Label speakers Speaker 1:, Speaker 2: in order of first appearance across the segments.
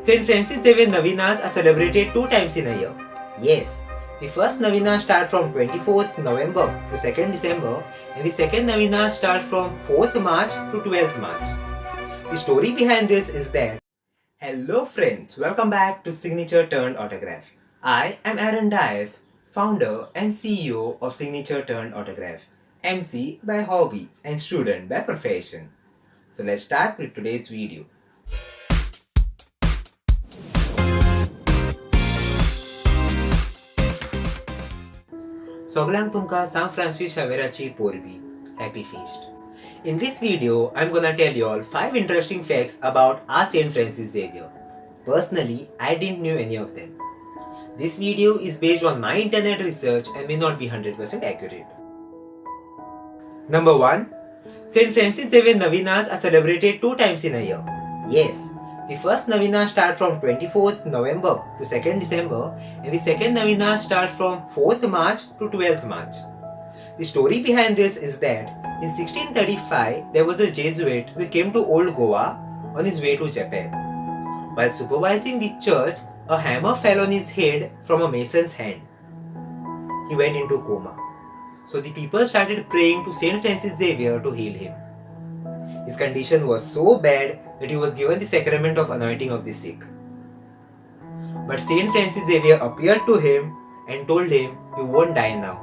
Speaker 1: St. Francis Xavier Novenas are celebrated 2 times in a year. Yes, the first Novena starts from 24th November to 2nd December and the second Novena starts from 4th March to 12th March. The story behind this is that hello friends, welcome back to Signature Turned Autograph. I am Aaron Dias, founder and CEO of Signature Turned Autograph, MC by hobby and student by profession. So let's start with today's video. Soglang Tumka San Francis Xavierachi Porbi. Happy Feast. In this video, I'm gonna tell you all 5 interesting facts about our St. Francis Xavier. Personally, I didn't know any of them. This video is based on my internet research and may not be 100% accurate. Number 1. St. Francis Xavier Novenas are celebrated 2 times in a year. Yes, the first Novena starts from 24th November to 2nd December and the second Novena starts from 4th March to 12th March. The story behind this is that in 1635 there was a Jesuit who came to Old Goa on his way to Japan. While supervising the church, a hammer fell on his head from a mason's hand. He went into coma. So the people started praying to St. Francis Xavier to heal him. His condition was so bad that he was given the sacrament of anointing of the sick. But St. Francis Xavier appeared to him and told him, "You won't die now.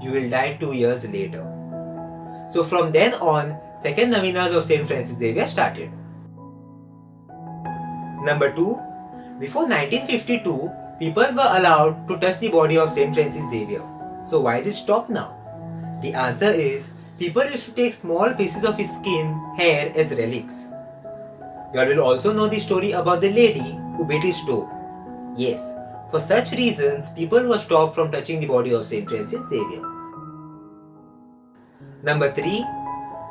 Speaker 1: You will die 2 years later." So from then on, second novenas of St. Francis Xavier started. Number 2. Before 1952, people were allowed to touch the body of St. Francis Xavier. So why is it stopped now? The answer is, people used to take small pieces of his skin, hair as relics. You all will also know the story about the lady who bit his toe. Yes, for such reasons, people were stopped from touching the body of St. Francis Xavier. Number 3.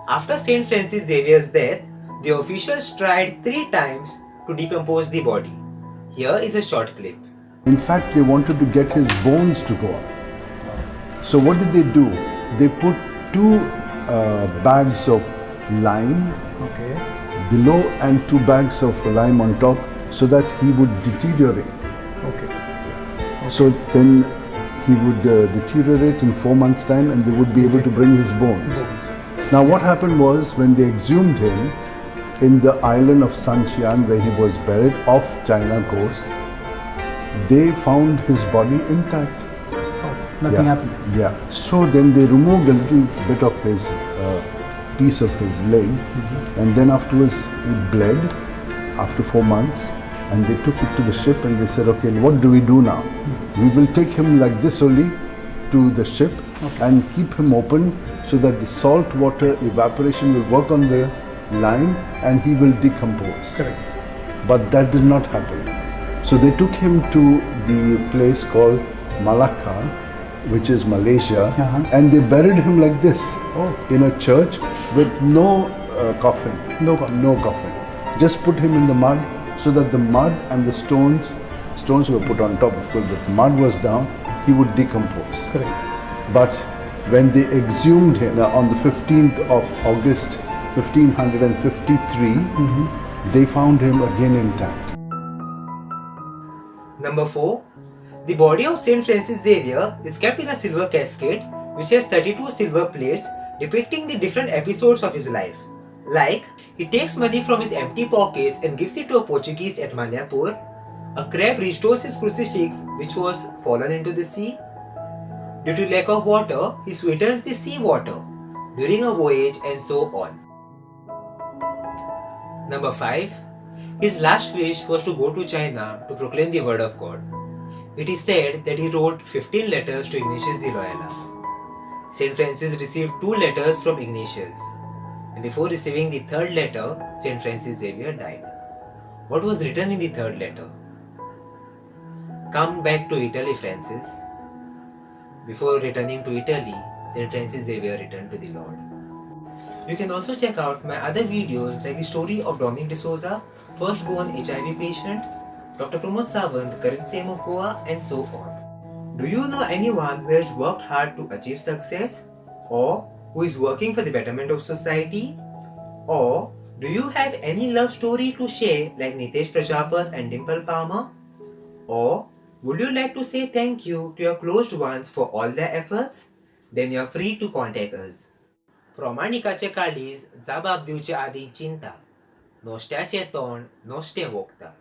Speaker 1: After St. Francis Xavier's death, the officials tried 3 times to decompose the body. Here is a short clip.
Speaker 2: In fact, they wanted to get his bones to go up. So what did they do? They put 2 bags of lime below and 2 bags of lime on top so that he would deteriorate. So then he would deteriorate in 4 months' time and they would be able to bring his bones. Now what happened was, when they exhumed him in the island of Sanxian where he was buried off China coast, they found his body intact.
Speaker 3: Nothing happened.
Speaker 2: Yeah. So then they removed a little bit of his piece of his leg, and then afterwards it bled after 4 months, and they took it to the ship and they said, "Okay, what do we do now? We will take him like this only to the ship and keep him open so that the salt water evaporation will work on the lime and he will decompose."
Speaker 3: Correct.
Speaker 2: But that did not happen. So they took him to the place called Malacca, which is Malaysia, and they buried him like this in a church with no coffin. No coffin. Just put him in the mud so that the mud and the stones were put on top. Of course, if the mud was down, he would decompose.
Speaker 3: Correct.
Speaker 2: But when they exhumed him on the 15th of August 1553, they found him again intact.
Speaker 1: Number 4. The body of St. Francis Xavier is kept in a silver casket which has 32 silver plates depicting the different episodes of his life. Like, he takes money from his empty pockets and gives it to a Portuguese at Manapur. A crab restores his crucifix which was fallen into the sea. Due to lack of water, he sweetens the sea water during a voyage, and so on. Number 5. His last wish was to go to China to proclaim the word of God. It is said that he wrote 15 letters to Ignatius the Loyola. St. Francis received 2 letters from Ignatius, and before receiving the 3rd letter, St. Francis Xavier died. What was written in the 3rd letter? "Come back to Italy, Francis." Before returning to Italy, St. Francis Xavier returned to the Lord. You can also check out my other videos like the story of Dominic D'Souza, first Goan HIV patient, Dr. Pramod Sawant, current CM of Goa, and so on. Do you know anyone who has worked hard to achieve success, or who is working for the betterment of society, or Do you have any love story to share like Nitesh Prajapat and Dimple Palmer? Or would you like to say thank you to your closed ones for all their efforts? Then you're free to contact us. प्रमाणिकाचे काळीज जबाब दिवचे आदी चिंता नोश्ट्याचें तोंड नोश्टें वोगता.